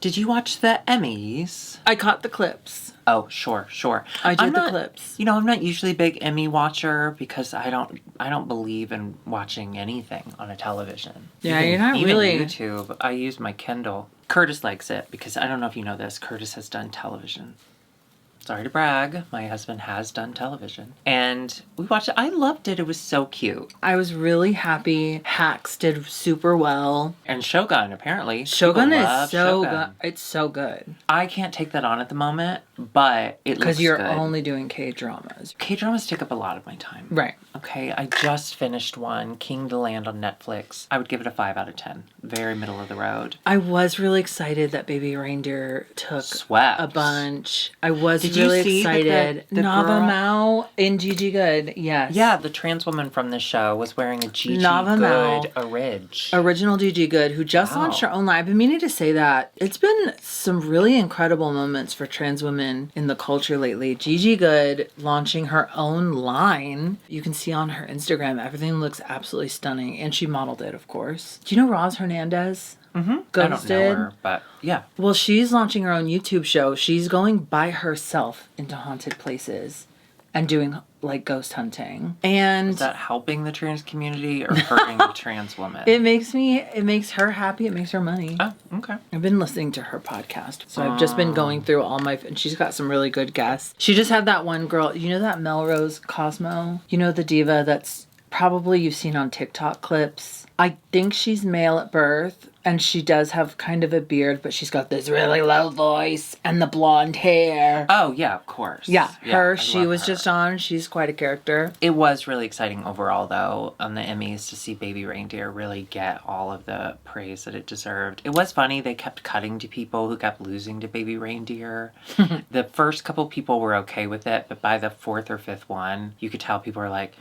Did you watch the Emmys? I caught the clips. Oh, sure. I did the clips. You know, I'm not usually a big Emmy watcher because I don't believe in watching anything on a television. Yeah, you're not really. YouTube. I use my Kindle. Curtis likes it because I don't know if you know this. Curtis has done television. Sorry to brag, my husband has done television. And we watched it. I loved it. It was so cute. I was really happy. Hacks did super well. And Shogun, apparently. Shogun is so good. It's so good. I can't take that on at the moment, but it looks good. Because you're only doing K-dramas. K-dramas take up a lot of my time. Right. Okay, I just finished one, King to Land on Netflix. I would give it a 5 out of 10. Very middle of the road. I was really excited that Baby Reindeer took Swept a bunch. I was Did really you see excited. the Nava girl? Mao in Gigi Good, yes. Yeah, the trans woman from this show was wearing a Gigi Nava Mao. Good Orig. Original Gigi Good, who just launched her own line. I've been meaning to say that. It's been some really incredible moments for trans women in the culture lately. Gigi Good launching her own line. You can see on her Instagram, everything looks absolutely stunning. And she modeled it, of course. Do you know Roz Hernandez? Mm-hmm. I don't know her, but yeah. Well, she's launching her own YouTube show. She's going by herself into haunted places and doing like ghost hunting. And is that helping the trans community or hurting the trans woman? It makes her happy. It makes her money. Oh, okay. I've been listening to her podcast. So I've just been going through and she's got some really good guests. She just had that one girl, you know that Melrose Cosmo? You know the diva that's probably you've seen on TikTok clips. I think she's male at birth, and she does have kind of a beard, but she's got this really low voice and the blonde hair. Oh, yeah, of course. Yeah, she was just on. She's quite a character. It was really exciting overall, though, on the Emmys to see Baby Reindeer really get all of the praise that it deserved. It was funny. They kept cutting to people who kept losing to Baby Reindeer. The first couple people were okay with it, but by the fourth or fifth one, you could tell people were like...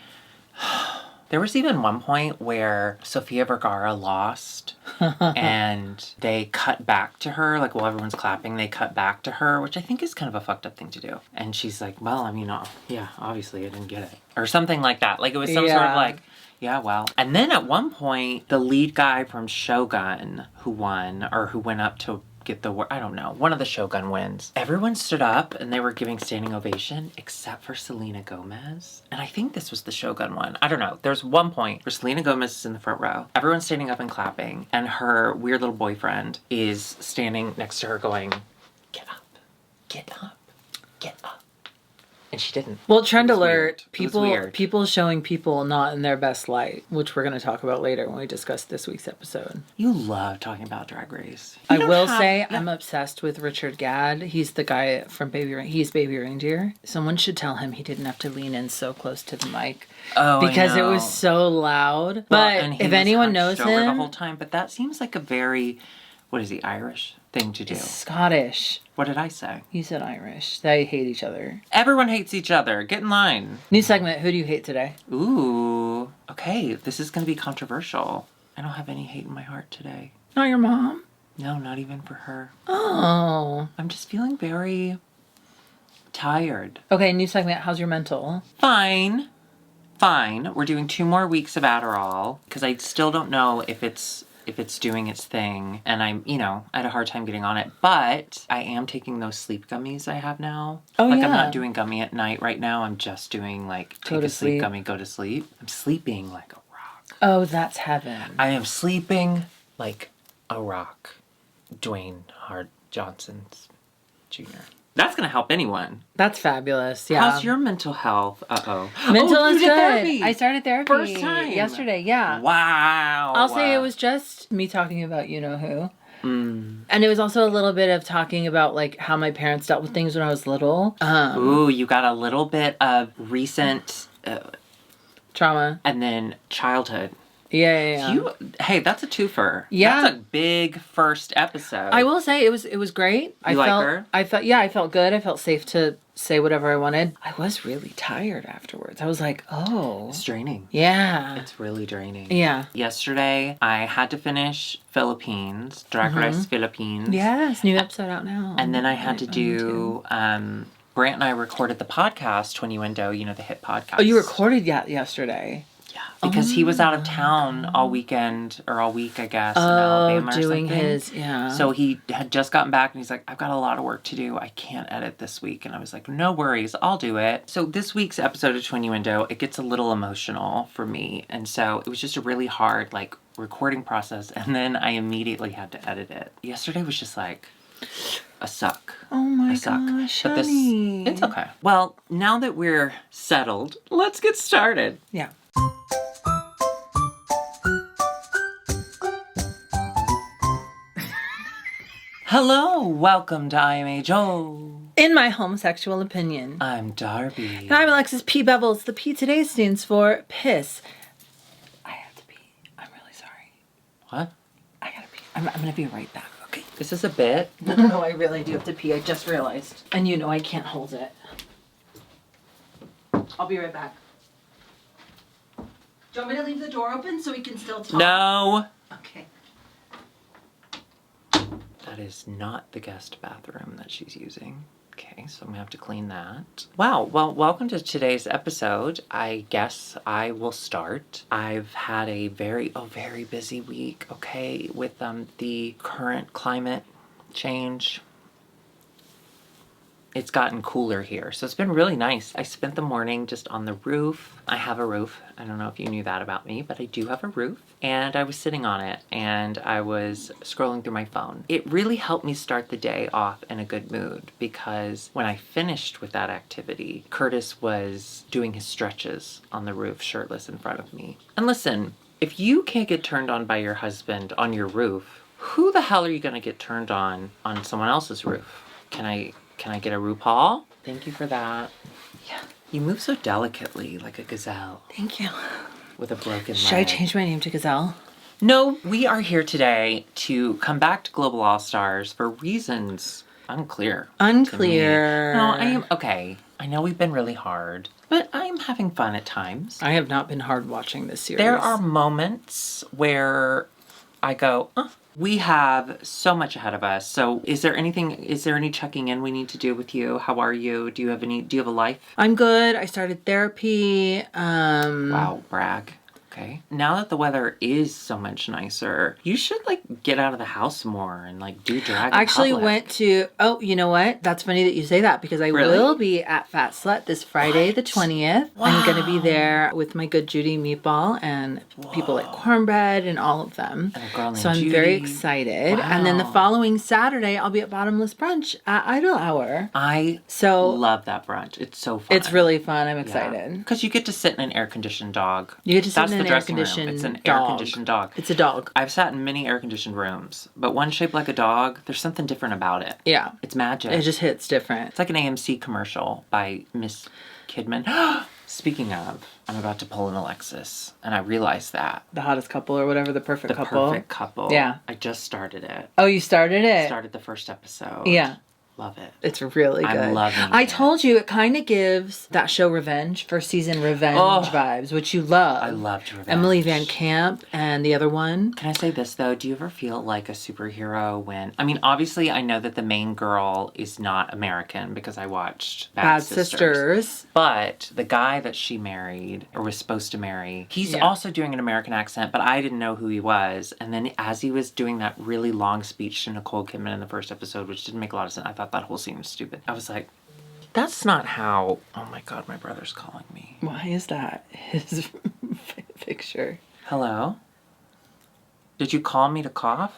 There was even one point where Sofia Vergara lost and they cut back to her, like while everyone's clapping, they cut back to her, which I think is kind of a fucked up thing to do. And she's like, well, I mean, yeah, obviously I didn't get it. Or something like that. Like it was some sort of like, yeah, well. And then at one point, the lead guy from Shogun who won or who went up to get the I don't know, one of the Shogun wins. Everyone stood up and they were giving standing ovation except for Selena Gomez. And I think this was the Shogun one. I don't know. There's one point where Selena Gomez is in the front row. Everyone's standing up and clapping. And her weird little boyfriend is standing next to her going, get up, get up, get up. And she didn't. Well, trend alert, people showing people not in their best light, which we're going to talk about later when we discuss this week's episode. You love talking about Drag Race. I will say I'm obsessed with Richard Gadd. He's the guy from He's Baby Reindeer. Someone should tell him he didn't have to lean in so close to the mic. Oh, because it was so loud. But if anyone knows him, the whole time. But that seems like a very, what is he, Irish thing to do? Scottish. What did I say? You said Irish. They hate each other. Everyone hates each other. Get in line. New segment. Who do you hate today? Ooh. Okay. This is going to be controversial. I don't have any hate in my heart today. Not your mom? No, not even for her. Oh. I'm just feeling very tired. Okay, new segment. How's your mental? Fine. We're doing 2 more weeks of Adderall because I still don't know if it's doing its thing, and I'm, I had a hard time getting on it, but I am taking those sleep gummies I have now. Oh, I'm not doing gummy at night right now. I'm just doing, take a sleep gummy, go to sleep. I'm sleeping like a rock. Oh, that's heaven. I am sleeping like a rock. Dwayne Hart Johnson's Jr. That's going to help anyone. That's fabulous, yeah. How's your mental health? Uh-oh. Mental is good. Therapy. I started therapy. First time. Yesterday, yeah. Wow. I'll say it was just me talking about you-know-who. And it was also a little bit of talking about, how my parents dealt with things when I was little. Ooh, you got a little bit of recent... trauma. And then childhood. Yeah. Hey, that's a twofer. Yeah. That's a big first episode. I will say it was great. You like her? I felt good. I felt safe to say whatever I wanted. I was really tired afterwards. I was like, oh. It's draining. Yeah. It's really draining. Yeah. Yesterday, I had to finish Philippines, Drag Race Philippines. Yes, new episode out now. And then I had to do... Brant and I recorded the podcast, 20 Window, the hit podcast. Oh, you recorded that yesterday? Because he was out of town all weekend or all week, I guess, in Alabama or doing something. his, yeah. So he had just gotten back and he's like, I've got a lot of work to do. I can't edit this week. And I was like, no worries, I'll do it. So this week's episode of Twin Window, it gets a little emotional for me. And so it was just a really hard, like, recording process. And then I immediately had to edit it. Yesterday was just like a suck. Oh my gosh, but honey. It's okay. Well, now that we're settled, let's get started. Yeah. Hello, welcome to I Am a Joe. In my homosexual opinion. I'm Darby. And I'm Alexis P. Bevels. The P today stands for piss. I have to pee. I'm really sorry. What? I gotta pee. I'm gonna be right back, okay? Is this a bit? No, I really do have to pee. I just realized. And you know I can't hold it. I'll be right back. Do you want me to leave the door open so we can still talk? No. Okay. That is not the guest bathroom that she's using. Okay, so I'm gonna have to clean that. Wow, well, welcome to today's episode. I guess I will start. I've had a very busy week, okay, with the current climate change. It's gotten cooler here, so it's been really nice. I spent the morning just on the roof. I have a roof. I don't know if you knew that about me, but I do have a roof. And I was sitting on it, and I was scrolling through my phone. It really helped me start the day off in a good mood, because when I finished with that activity, Curtis was doing his stretches on the roof, shirtless in front of me. And listen, if you can't get turned on by your husband on your roof, who the hell are you gonna get turned on someone else's roof? Can I get a RuPaul? Thank you for that. Yeah. You move so delicately, like a gazelle. Thank you. With a broken leg. Should I change my name to Gazelle? No, we are here today to come back to Global All-Stars for reasons unclear. Unclear. No, I am, okay. I know we've been really hard, but I'm having fun at times. I have not been hard watching this series. There are moments where I go, we have so much ahead of us. So is there any checking in we need to do with you? How are you? Do you have a life? I'm good. I started therapy. Wow, brag. Okay. Now that the weather is so much nicer, you should get out of the house more and do drag. I actually went to, you know what? That's funny that you say that, because I will be at Fat Slut this Friday, the 20th. Wow. I'm going to be there with my good Judy Meatball and people like Cornbread and all of them. And a girl named so I'm Judy. very excited. Wow. And then the following Saturday, I'll be at Bottomless Brunch at Idle Hour. I love that brunch. It's so fun. It's really fun. I'm excited. Because you get to sit in an air-conditioned dog. You get to sit in an air-conditioned It's an air-conditioned dog. It's a dog. I've sat in many air-conditioned rooms, but one shaped like a dog, there's something different about it. Yeah. It's magic. It just hits different. It's like an AMC commercial by Miss Kidman. Speaking of, I'm about to pull an Alexis, and I realized that. The hottest couple or whatever, the perfect couple. The perfect couple. Yeah. I just started it. Oh, you started it? Started the first episode. Yeah. Love it. It's really good. I'm loving it. I told you, it kind of gives that show Revenge, first season Revenge vibes, which you love. I loved Revenge. Emily Van Camp and the other one. Can I say this, though? Do you ever feel like a superhero when... I mean, obviously, I know that the main girl is not American because I watched Bad Sisters. But the guy that she married, or was supposed to marry, he's also doing an American accent, but I didn't know who he was. And then as he was doing that really long speech to Nicole Kidman in the first episode, which didn't make a lot of sense, I thought that whole scene was stupid. I was like, that's not how... Oh my God, my brother's calling me. Why is that his picture? Hello? Did you call me to cough?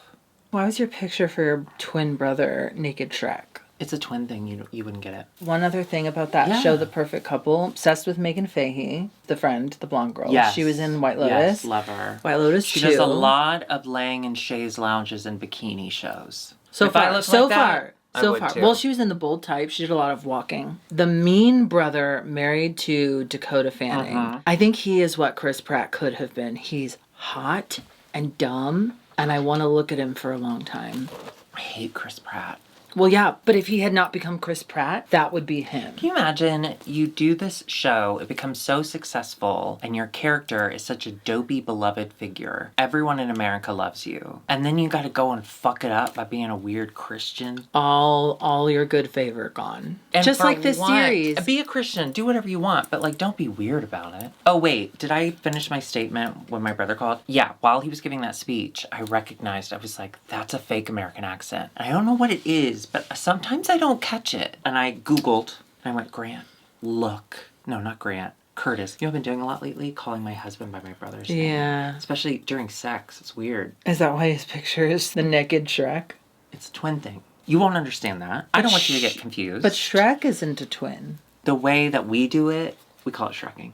Why was your picture for your twin brother naked Shrek? It's a twin thing. You wouldn't get it. One other thing about that show, The Perfect Couple, obsessed with Megan Fahey, the friend, the blonde girl. Yes. She was in White Lotus. Yes, love her. White Lotus She 2. does a lot of laying in chaise lounges and bikini shows. So far. Too. Well, she was in The Bold Type. She did a lot of walking. The mean brother married to Dakota Fanning. I think he is what Chris Pratt could have been. He's hot and dumb, and I want to look at him for a long time. I hate Chris Pratt. Well, yeah, but if he had not become Chris Pratt, that would be him. Can you imagine you do this show, it becomes so successful, and your character is such a dopey, beloved figure. Everyone in America loves you. And then you gotta go and fuck it up by being a weird Christian. All your good favor gone. And just like this what? series. Be a Christian, do whatever you want, but like don't be weird about it. Oh wait, did I finish my statement when my brother called? Yeah, while he was giving that speech, I recognized, I was like, that's a fake American accent. And I don't know what it is, but sometimes I don't catch it. And I Googled, and I went, Grant, look. No, not Grant. Curtis. You know, I've been doing a lot lately, calling my husband by my brother's name. Yeah. Especially during sex. It's weird. Is that why his picture is the naked Shrek? It's a twin thing. You won't understand that. I don't want you to get confused. But Shrek isn't a twin. The way that we do it, we call it Shrekking.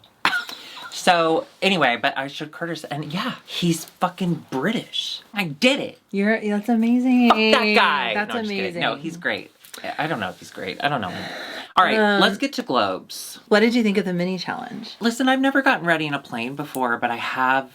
So, anyway, but I showed Curtis, and yeah, he's fucking British. I did it. That's amazing. Fuck that guy. That's no, I'm just kidding. amazing. No, he's great. I don't know if he's great. I don't know him. All right, let's get to globes. What did you think of the mini challenge? Listen, I've never gotten ready in a plane before, but I have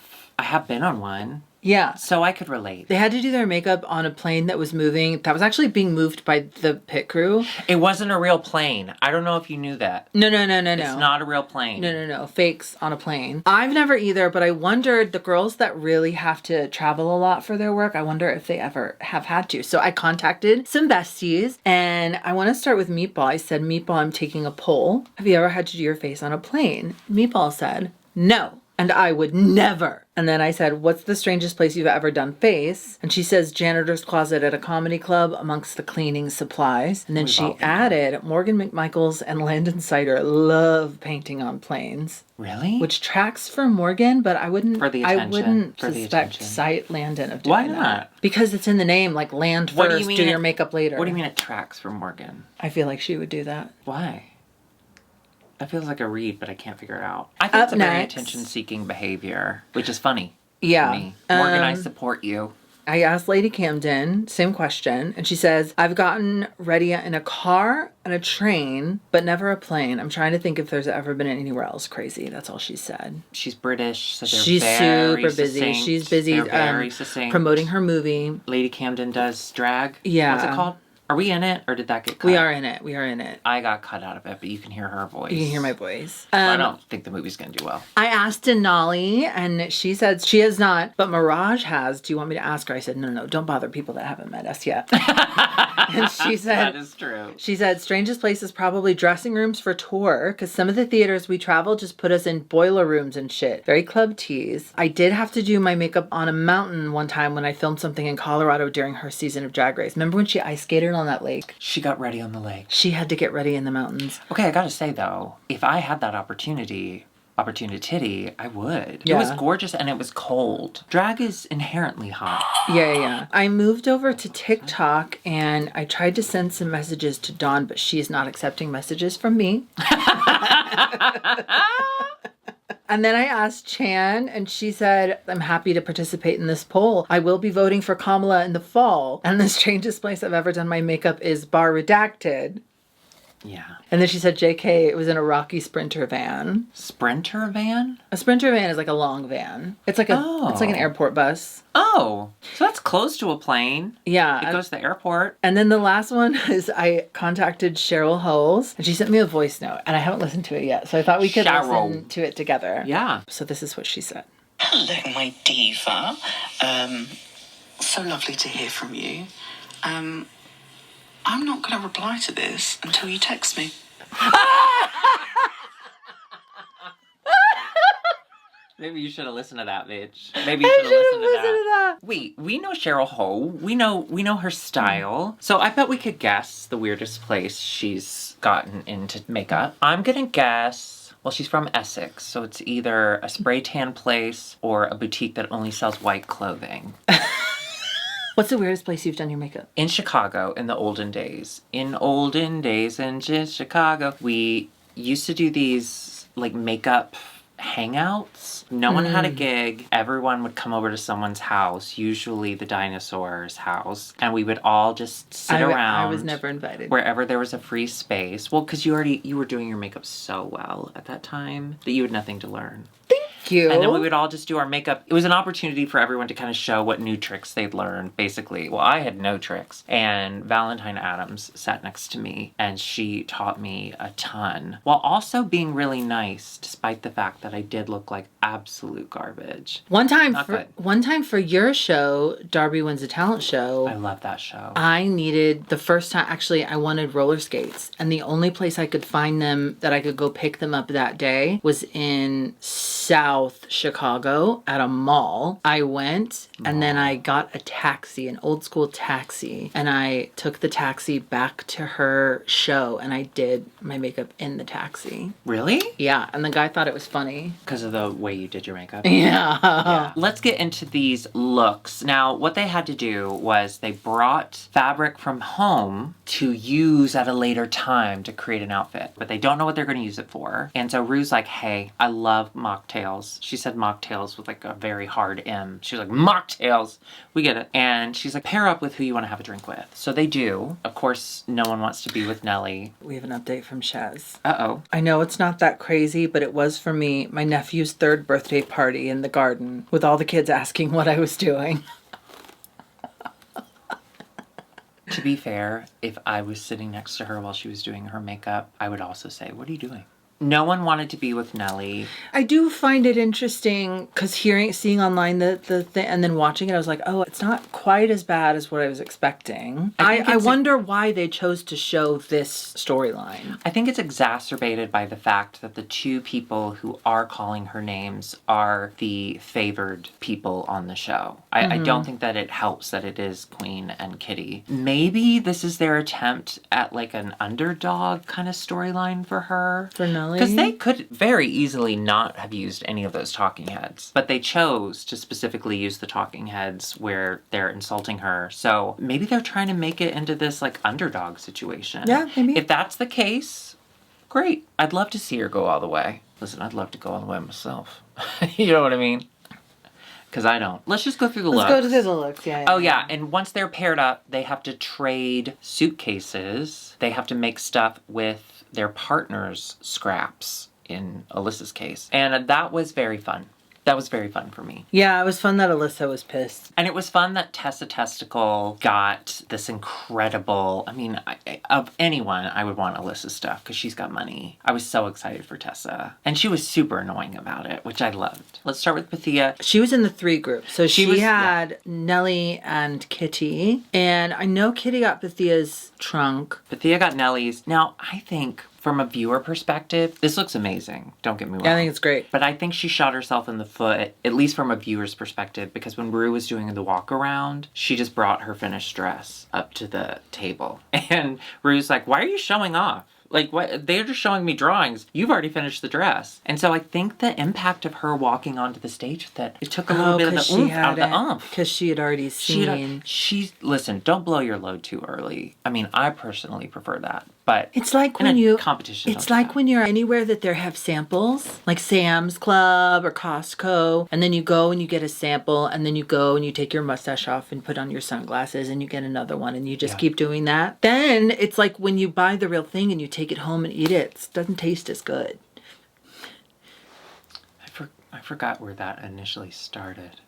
been on one. Yeah. So I could relate. They had to do their makeup on a plane that was moving. That was actually being moved by the pit crew. It wasn't a real plane. I don't know if you knew that. No. It's not a real plane. No. Fakes on a plane. I've never either, but I wondered, the girls that really have to travel a lot for their work, I wonder if they ever have had to. So I contacted some besties, and I want to start with Meatball. I said, Meatball, I'm taking a poll. Have you ever had to do your face on a plane? Meatball said, no. And I would never. And then I said, what's the strangest place you've ever done face? And she says, janitor's closet at a comedy club amongst the cleaning supplies. And then she added, Morgan McMichaels and Landon Sider love painting on planes. Really? Which tracks for Morgan, but I wouldn't For suspect Landon of doing Why not? that. Because it's in the name, like land What do first, you mean do your makeup later. What do you mean it tracks for Morgan? I feel like she would do that. Why? That feels like a read, but I can't figure it out. I think it's a very attention-seeking behavior, which is funny. Yeah. To me. Morgan, I support you. I asked Lady Camden, same question, and she says, I've gotten ready in a car and a train, but never a plane. I'm trying to think if there's ever been anywhere else crazy. That's all she said. She's British, so they're She's very super busy. succinct. She's busy They're very succinct. promoting her movie. Lady Camden does drag. Yeah. What's it called? Are we in it, or did that get cut? We are in it. I got cut out of it, but you can hear her voice. You can hear my voice. I don't think the movie's going to do well. I asked Denali, and she said she has not, but Mirage has. Do you want me to ask her? I said, no, don't bother people that haven't met us yet. And she said, that is true. She said, strangest place is probably dressing rooms for tour, because some of the theaters we travel just put us in boiler rooms and shit. Very club tease. I did have to do my makeup on a mountain one time when I filmed something in Colorado during her season of Drag Race. Remember when she ice skated on that lake? She got ready on the lake. She had to get ready in the mountains. Okay, I gotta say though, if I had that opportunity, I would. Yeah. It was gorgeous and it was cold. Drag is inherently hot. Yeah. I moved over to TikTok and I tried to send some messages to Dawn, but she is not accepting messages from me. And then I asked Chan, and she said, I'm happy to participate in this poll. I will be voting for Kamala in the fall. And the strangest place I've ever done my makeup is Bar Redacted. Yeah. And then she said, JK, it was in a Rocky Sprinter van. Sprinter van? A Sprinter van is like a long van. It's like it's like an airport bus. Oh, so that's close to a plane. Yeah. It goes to the airport. And then the last one is I contacted Cheryl Holes, and she sent me a voice note, and I haven't listened to it yet. So I thought we could listen to it together. Yeah. So this is what she said. Hello, my diva. So lovely to hear from you. I'm not going to reply to this until you text me. Maybe you should have listened to that, bitch. Maybe you should have listened to that. Wait, we know Cheryl Ho. We know her style. So I bet we could guess the weirdest place she's gotten into makeup. I'm gonna guess. Well, she's from Essex, so it's either a spray tan place or a boutique that only sells white clothing. What's the weirdest place you've done your makeup? In Chicago, in the olden days. In Chicago, we used to do these, like, makeup hangouts. No one had a gig. Everyone would come over to someone's house, usually the dinosaur's house, and we would all just sit around. I was never invited. Wherever there was a free space. Well, because you were doing your makeup so well at that time that you had nothing to learn. Thank cute. And then we would all just do our makeup. It was an opportunity for everyone to kind of show what new tricks they'd learned, basically. Well, I had no tricks. And Valentine Adams sat next to me, and she taught me a ton, while also being really nice, despite the fact that I did look like absolute garbage. One time Not for your show, Darby Wins a Talent show. I love that show. I needed, the first time, actually, I wanted roller skates. And the only place I could find them that I could go pick them up that day was in South Chicago at a mall. I went and then I got a taxi, an old school taxi. And I took the taxi back to her show and I did my makeup in the taxi. Really? Yeah. And the guy thought it was funny. Because of the way you did your makeup? Yeah. Let's get into these looks. Now, what they had to do was they brought fabric from home to use at a later time to create an outfit, but they don't know what they're going to use it for. And so Rue's like, hey, I love mocktails. She said mocktails with like a very hard M. She was like, mocktails. We get it. And she's like, pair up with who you want to have a drink with. So they do. Of course, no one wants to be with Nelly. We have an update from Shaz. Uh-oh. I know it's not that crazy, but it was for me, my nephew's 3rd birthday party in the garden with all the kids asking what I was doing. To be fair, if I was sitting next to her while she was doing her makeup, I would also say, what are you doing? No one wanted to be with Nelly. I do find it interesting because seeing online the thing and then watching it, I was like, oh, it's not quite as bad as what I was expecting. I wonder why they chose to show this storyline. I think it's exacerbated by the fact that the two people who are calling her names are the favored people on the show. I don't think that it helps that it is Queen and Kitty. Maybe this is their attempt at like an underdog kind of storyline for her. For Nelly? Because they could very easily not have used any of those talking heads. But they chose to specifically use the talking heads where they're insulting her. So maybe they're trying to make it into this like underdog situation. Yeah, maybe. If that's the case, great. I'd love to see her go all the way. Listen, I'd love to go all the way myself. You know what I mean? Because I don't. Let's just go through the looks. Let's go through the looks, yeah. Oh, yeah. And once they're paired up, they have to trade suitcases. They have to make stuff with their partner's scraps, in Alyssa's case. And that was very fun. That was very fun for me. Yeah, it was fun that Alyssa was pissed. And it was fun that Tessa Testicle got this incredible... I mean, of anyone, I would want Alyssa's stuff because she's got money. I was so excited for Tessa. And she was super annoying about it, which I loved. Let's start with Pythia. She was in the 3 group. So she had Nelly and Kitty. And I know Kitty got Pythia's trunk. Pythia got Nelly's. Now, I think... from a viewer perspective, this looks amazing. Don't get me wrong. Yeah, I think it's great. But I think she shot herself in the foot, at least from a viewer's perspective, because when Rue was doing the walk around, she just brought her finished dress up to the table. And Rue's like, why are you showing off? Like, what? They're just showing me drawings. You've already finished the dress. And so I think the impact of her walking onto the stage with it, it took a little bit of the oomph out of the umph. Because she had already seen. Listen, don't blow your load too early. I mean, I personally prefer that. But it's like when you competition. It's like when you're anywhere that there have samples, like Sam's Club or Costco, and then you go and you get a sample, and then you go and you take your mustache off and put on your sunglasses, and you get another one, and you just keep doing that. Then it's like when you buy the real thing and you take it home and eat it. It doesn't taste as good. I forgot where that initially started.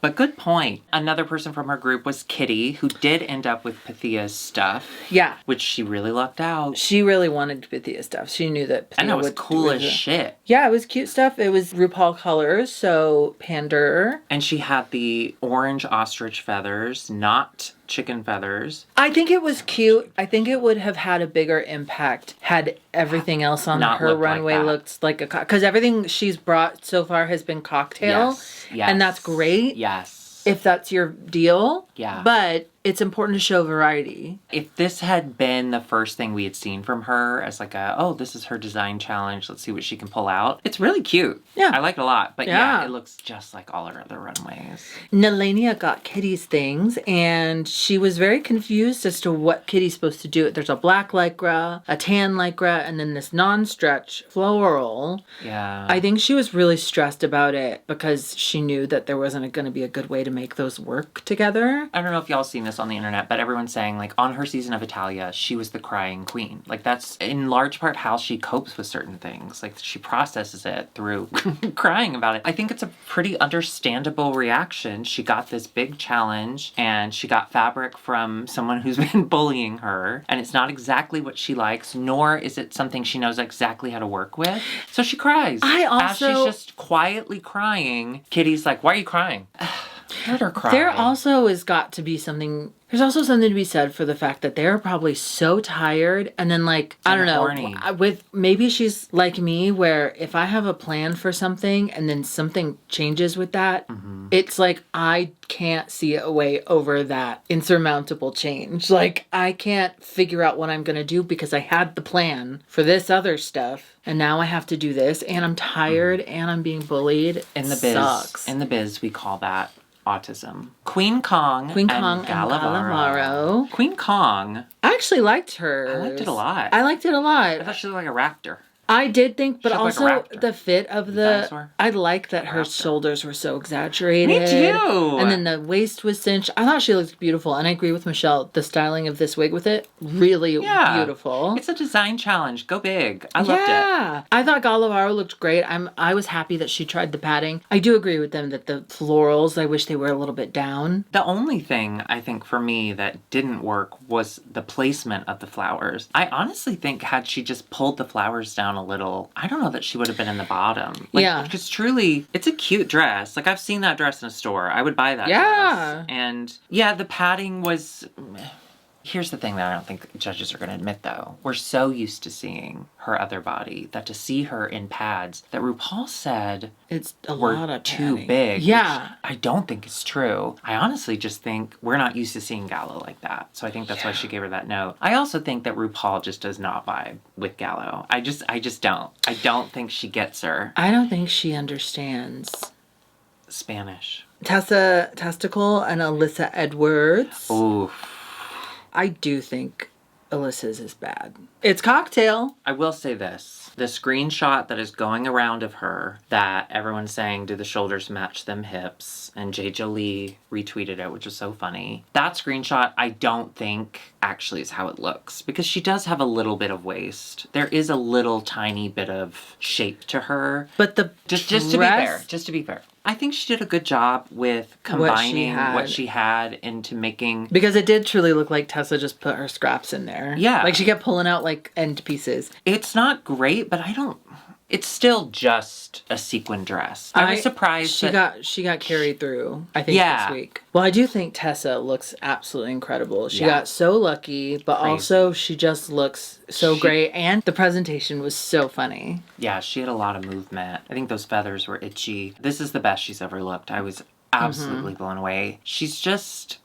But good point. Another person from her group was Kitty, who did end up with Pythia's stuff. Yeah. Which she really lucked out. She really wanted Pythia's stuff. She knew that Pythia and it was cool as shit. Yeah, it was cute stuff. It was RuPaul colors, so pander. And she had the orange ostrich feathers, not chicken feathers. I think it was cute. I think it would have had a bigger impact had everything else on her runway looked like a... Because everything she's brought so far has been cocktail. Yes. And that's great. Yes. If that's your deal. Yeah. But it's important to show variety. If this had been the first thing we had seen from her as like this is her design challenge, let's see what she can pull out. It's really cute. Yeah. I like it a lot. But yeah, it looks just like all her other runways. Nelania got Kitty's things and she was very confused as to what Kitty's supposed to do. There's a black lycra, a tan lycra, and then this non-stretch floral. Yeah. I think she was really stressed about it because she knew that there wasn't going to be a good way to make those work together. I don't know if y'all seen this this on the internet, but everyone's saying, like, on her season of Italia, she was the crying queen. Like, that's in large part how she copes with certain things. Like, she processes it through crying about it. I think it's a pretty understandable reaction. She got this big challenge, and she got fabric from someone who's been bullying her, and it's not exactly what she likes, nor is it something she knows exactly how to work with. So she cries. As she's just quietly crying, Kitty's like, why are you crying? Let her cry. There also has got to be something. There's also something to be said for the fact that they're probably so tired, and then like I don't know, horny. with maybe she's like me, where if I have a plan for something and then something changes with that, it's like I can't see a way over that insurmountable change. Like I can't figure out what I'm gonna do because I had the plan for this other stuff, and now I have to do this, and I'm tired, and I'm being bullied. In the biz, Sucks. in the biz, we call that autism. Queen Kong and Galavaro. Queen Kong. I actually liked her. I liked it a lot. I liked it a lot. I thought she looked like a raptor. I did think, but She looked also like a raptor. the fit of the. Dinosaur? I liked that her shoulders were so exaggerated. Me too. And then the waist was cinched. I thought she looked beautiful, and I agree with Michelle. The styling of this wig with it, really beautiful. It's a design challenge. Go big. I loved it. Yeah, I thought Galavaro looked great. I was happy that she tried the padding. I do agree with them that the florals, I wish they were a little bit down. The only thing I think for me that didn't work was the placement of the flowers. I honestly think had she just pulled the flowers down a little, I don't know that she would have been in the bottom. Like, yeah. Because truly, it's a cute dress. Like, I've seen that dress in a store. I would buy that dress. And yeah, the padding was... Here's the thing that I don't think judges are going to admit, though. We're so used to seeing her other body that to see her in pads that RuPaul said it's a were lot of too padding. big. Yeah. Which I don't think is true. I honestly just think we're not used to seeing Gallo like that. So I think that's why she gave her that note. I also think that RuPaul just does not vibe with Gallo. I just don't. I don't think she gets her. I don't think she understands Spanish. Tessa Testicle and Alyssa Edwards. Ooh. I do think Alyssa's is bad. It's cocktail. I will say this. The screenshot that is going around of her that everyone's saying, do the shoulders match them hips? And J. Jolie retweeted it, which was so funny. That screenshot, I don't think actually is how it looks. Because she does have a little bit of waist. There is a little tiny bit of shape to her. But the Just to be fair. I think she did a good job with combining what she had into making... Because it did truly look like Tessa just put her scraps in there. Yeah. Like she kept pulling out like end pieces. It's not great, but I don't... It's still just a sequin dress. I was surprised she got carried through, I think, this week. Well, I do think Tessa looks absolutely incredible. She got so lucky, but also she just looks so great. And the presentation was so funny. Yeah, she had a lot of movement. I think those feathers were itchy. This is the best she's ever looked. I was absolutely blown away. She's just...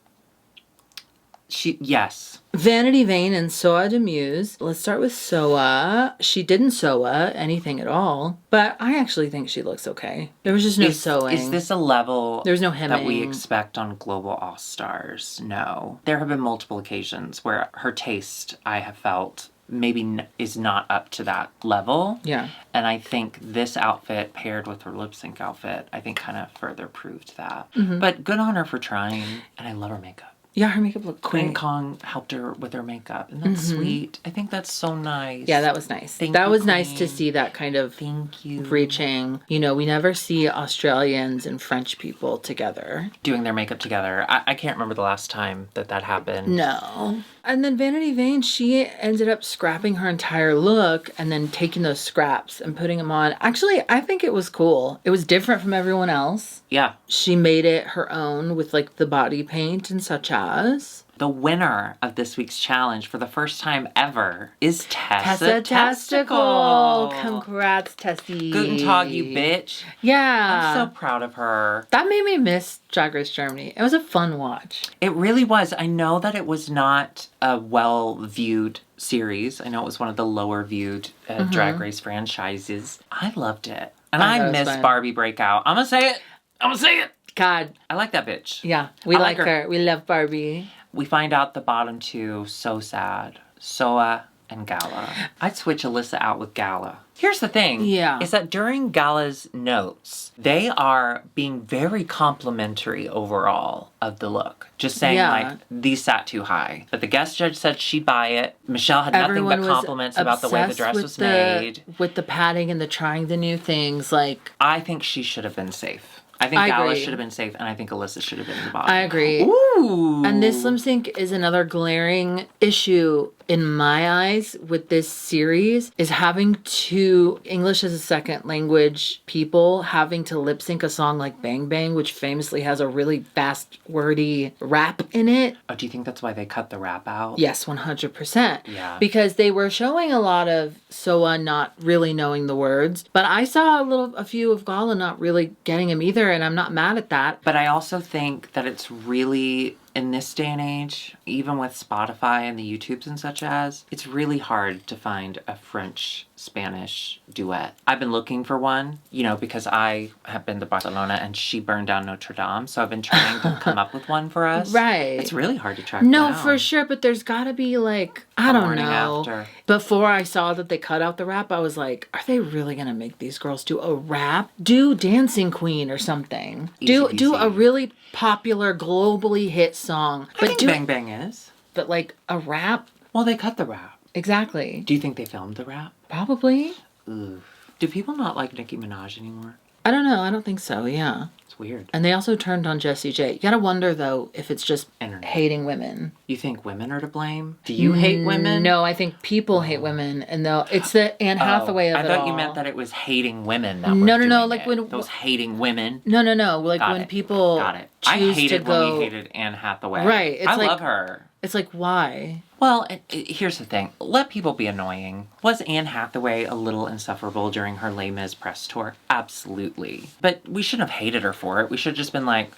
Yes. Vanity Vane and Soa de Muse. Let's start with Soa. She didn't Soa anything at all, but I actually think she looks okay. There was just no sewing. Is this a level There's no hemming that we expect on Global All-Stars? No. There have been multiple occasions where her taste, I have felt, maybe is not up to that level. Yeah. And I think this outfit paired with her lip sync outfit, I think kind of further proved that. But good on her for trying, and I love her makeup. Yeah, her makeup looked Queen great. Kong helped her with her makeup. And that's sweet. I think that's so nice. Yeah, that was nice. Thank that you, was nice Queen. to see that kind of Thank you. reaching. You know, we never see Australians and French people together. Doing their makeup together. I can't remember the last time that happened. No. And then Vanity Vane, she ended up scrapping her entire look and then taking those scraps and putting them on. Actually, I think it was cool. It was different from everyone else. Yeah. She made it her own with like the body paint and such as. The winner of this week's challenge for the first time ever is Tessa Testicle. Congrats, Tessie. Guten Tag, you bitch. Yeah. I'm so proud of her. That made me miss Drag Race Germany. It was a fun watch. It really was. I know that it was not a well-viewed series. I know it was one of the lower-viewed Drag Race franchises. I loved it. And I miss Barbie Breakout. I'm gonna say it. God. I like that bitch. Yeah, we like her. We love Barbie. We find out the bottom two, so sad. Soa and Gala. I'd switch Alyssa out with Gala. Here's the thing. Yeah. Is that during Gala's notes, they are being very complimentary overall of the look. Just saying, like, these sat too high. But the guest judge said she'd buy it. Michelle had nothing but compliments about the way the dress was made. With the padding and the trying the new things, like... I think she should have been safe. I think Gala should have been safe, and I think Alyssa should have been the bottom. I agree. Ooh. And this lip sync is another glaring issue in my eyes with this series, is having two English as a second language people having to lip sync a song like Bang Bang, which famously has a really fast, wordy rap in it. Oh, do you think that's why they cut the rap out? Yes, 100%. Yeah. Because they were showing a lot of Soa not really knowing the words, but I saw a few of Gala not really getting him either, and I'm not mad at that. But I also think that it's really, in this day and age, even with Spotify and the YouTubes and such as, it's really hard to find a French-Spanish duet. I've been looking for one, because I have been to Barcelona and she burned down Notre Dame, so I've been trying to come up with one for us. Right. It's really hard to track No, down. for sure, but there's gotta be I don't know. After. Before I saw that they cut out the rap, I was like, are they really gonna make these girls do a rap? Do Dancing Queen or something. Do a really popular, globally hit song. I think Bang Bang is. But a rap? Well, they cut the rap. Exactly. Do you think they filmed the rap? Probably. Ooh. Do people not like Nicki Minaj anymore? I don't know. I don't think so, yeah. It's weird. And they also turned on Jessie J. You gotta wonder, though, if it's just Internet. hating women. You think women are to blame? Do you hate women? No, I think people hate women, and it's the Anne Hathaway of it all. I thought you meant that it was hating women that were No, doing it. when... Those hating women. No. When people Got it. choose I hated to go... when we hated Anne Hathaway. Right. I love her. It's why? Well, here's the thing. Let people be annoying. Was Anne Hathaway a little insufferable during her Les Mis press tour? Absolutely. But we shouldn't have hated her for it. We should have just been like,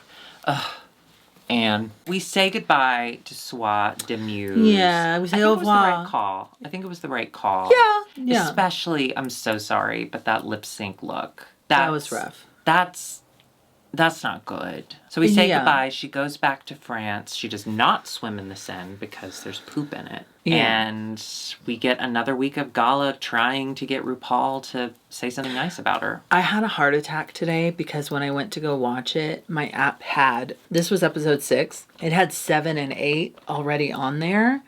ugh. And we say goodbye to Soit de Muse. Yeah, we say au revoir. I think it was the right call. Yeah. Especially, I'm so sorry, but that lip sync look. That was rough. That's not good. So we say goodbye. She goes back to France. She does not swim in the Seine because there's poop in it. Yeah. And we get another week of Gala trying to get RuPaul to say something nice about her. I had a heart attack today because when I went to go watch it, my app this was episode 6. It had 7 and 8 already on there.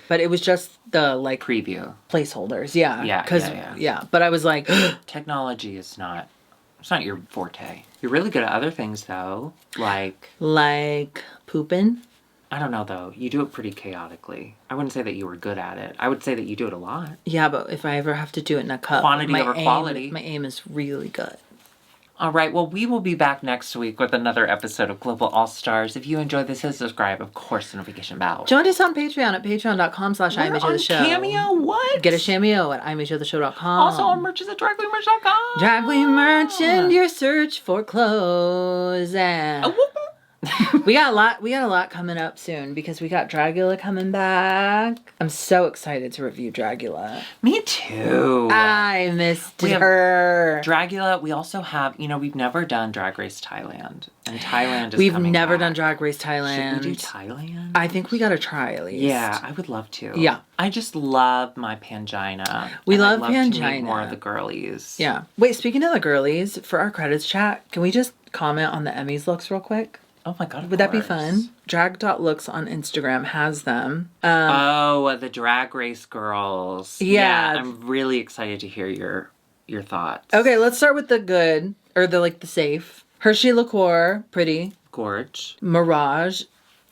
But it was just the preview. Placeholders. Yeah. Yeah. But I was like, technology is not... It's not your forte. You're really good at other things, though. Like pooping? I don't know, though. You do it pretty chaotically. I wouldn't say that you were good at it. I would say that you do it a lot. Yeah, but if I ever have to do it in a cup... Quantity over quality. My aim is really good. All right, well, we will be back next week with another episode of Global All-Stars. If you enjoyed this, hit subscribe, of course, the notification bell. Join us on Patreon at patreon.com/IMageOfTheShow. Cameo, what? Get a cameo at IMageOfTheShow.com. Also, our merch is at dragqueenmerch.com. Drag Queen Merch in your search for clothes. We got a lot coming up soon because we got Dragula coming back. I'm so excited to review Dragula. Me too. I missed her. Dragula. We also have, we've never done Drag Race Thailand. And Thailand is We've coming never back. done Drag Race Thailand. Should we do Thailand? I think we gotta try at least. Yeah, I would love to. Yeah. I just love my Pangina. We love I'd Pangina. To meet more of the girlies. Yeah. Wait, speaking of the girlies, for our credits chat, can we just comment on the Emmys looks real quick? Oh my God, Would that be fun? Drag.looks on Instagram has them. The Drag Race girls. Yeah. I'm really excited to hear your thoughts. Okay, let's start with the good, or the safe. Hershey Liqueur, pretty. Gorge. Mirage,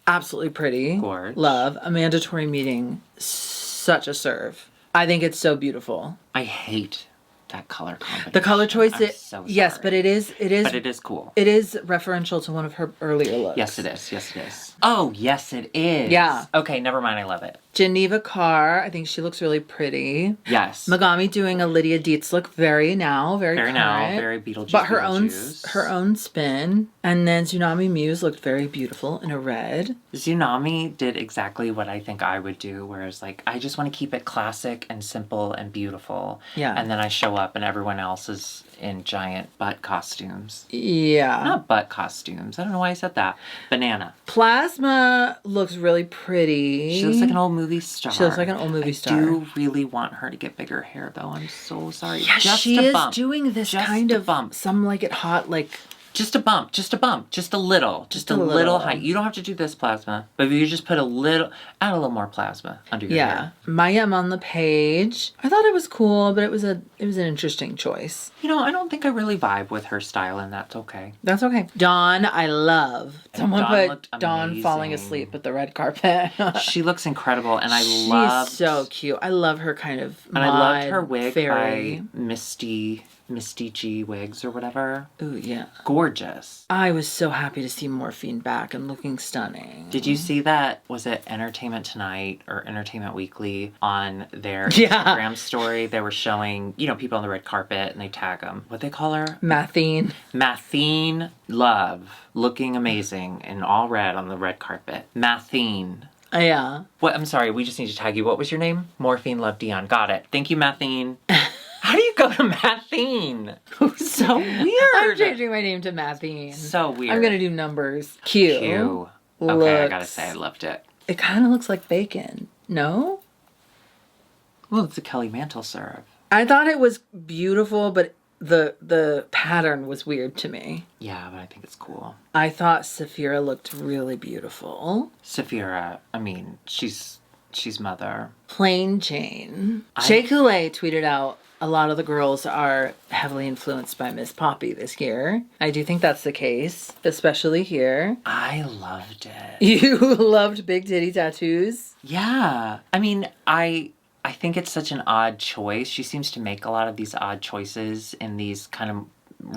absolutely pretty. Gorge. Love. A Mandatory Meeting, such a serve. I think it's so beautiful. I hate that color combination. The color choice, I'm so sorry. yes, but it is. But it is cool. It is referential to one of her earlier looks. Yes, it is. Oh, yes, it is. Yeah. Okay, never mind. I love it. Geneva Carr, I think she looks really pretty. Yes. Megami doing a Lydia Dietz look very current. Very Beetlejuice. But her own spin. And then Tsunami Muse looked very beautiful in a red. Tsunami did exactly what I think I would do, whereas I just want to keep it classic and simple and beautiful. Yeah. And then I show up and everyone else is in giant butt costumes. Yeah. Not butt costumes. I don't know why I said that. Banana. Plasma looks really pretty. She looks like an old movie star. She looks like an old movie star. I do really want her to get bigger hair, though. I'm so sorry. Yeah, just she a is bump. doing this just kind of bump. some like it hot like. Just a bump, just a little height. You don't have to do this plasma, but if you just put add a little more plasma under your hair. Mayim on the page. I thought it was cool, but it was an interesting choice. You know, I don't think I really vibe with her style, and that's okay. That's okay. Dawn, I love. Someone Dawn put looked Dawn amazing. falling asleep at the red carpet. She looks incredible, and She's so cute. I love her kind of And I loved her wig fairy. by Misty G Wigs or whatever. Ooh, yeah. Gorgeous. I was so happy to see Morphine back and looking stunning. Did you see that? Was it Entertainment Tonight or Entertainment Weekly on their Instagram story? They were showing, people on the red carpet and they tag them. What'd they call her? Mathine Love. Looking amazing in all red on the red carpet. Mathine. Yeah. What? I'm sorry, we just need to tag you. What was your name? Morphine Love Dion. Got it. Thank you, Mathine. How do you go to Mathine? So weird. I'm changing my name to Mathine. So weird. I'm going to do numbers. Q. Okay, I gotta say, I loved it. It kind of looks like bacon. No? Well, it's a Kelly Mantle syrup. I thought it was beautiful, but the pattern was weird to me. Yeah, but I think it's cool. I thought Saphira looked really beautiful. Saphira, I mean, she's mother. Plain Jane. Shea Coulee tweeted out, a lot of the girls are heavily influenced by Miss Poppy this year. I do think that's the case, especially here. I loved it. You loved big titty tattoos? Yeah. I mean, I think it's such an odd choice. She seems to make a lot of these odd choices in these kind of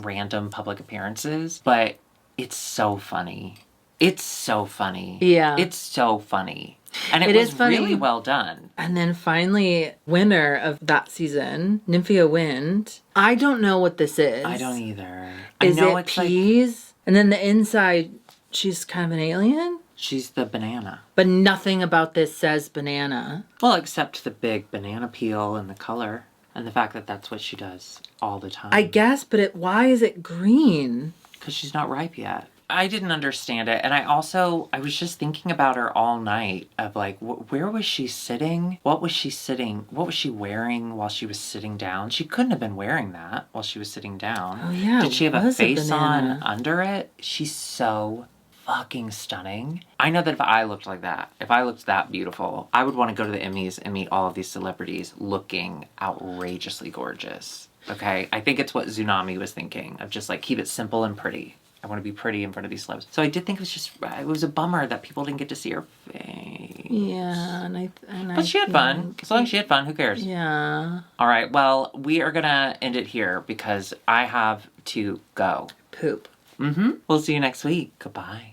random public appearances, but it's so funny. It's so funny. Yeah. It's so funny. And it was really well done. And then finally, winner of that season, Nymphia Wind. I don't know what this is. I don't either. Is it peas? And then the inside, she's kind of an alien? She's the banana. But nothing about this says banana. Well, except the big banana peel and the color. And the fact that that's what she does all the time. I guess, but why is it green? Because she's not ripe yet. I didn't understand it. And I was just thinking about her all night of like, where was she sitting? What was she wearing while she was sitting down? She couldn't have been wearing that while she was sitting down. Oh yeah. Did she have a face on under it? She's so fucking stunning. I know that if I looked like that, if I looked that beautiful, I would want to go to the Emmys and meet all of these celebrities looking outrageously gorgeous. Okay? I think it's what Tsunami was thinking, of just like, keep it simple and pretty. I want to be pretty in front of these celebs. So I did think it was a bummer that people didn't get to see her face. Yeah, but she had fun. As long as she had fun, who cares? Yeah. All right, well, we are going to end it here because I have to go. Poop. We'll see you next week. Goodbye.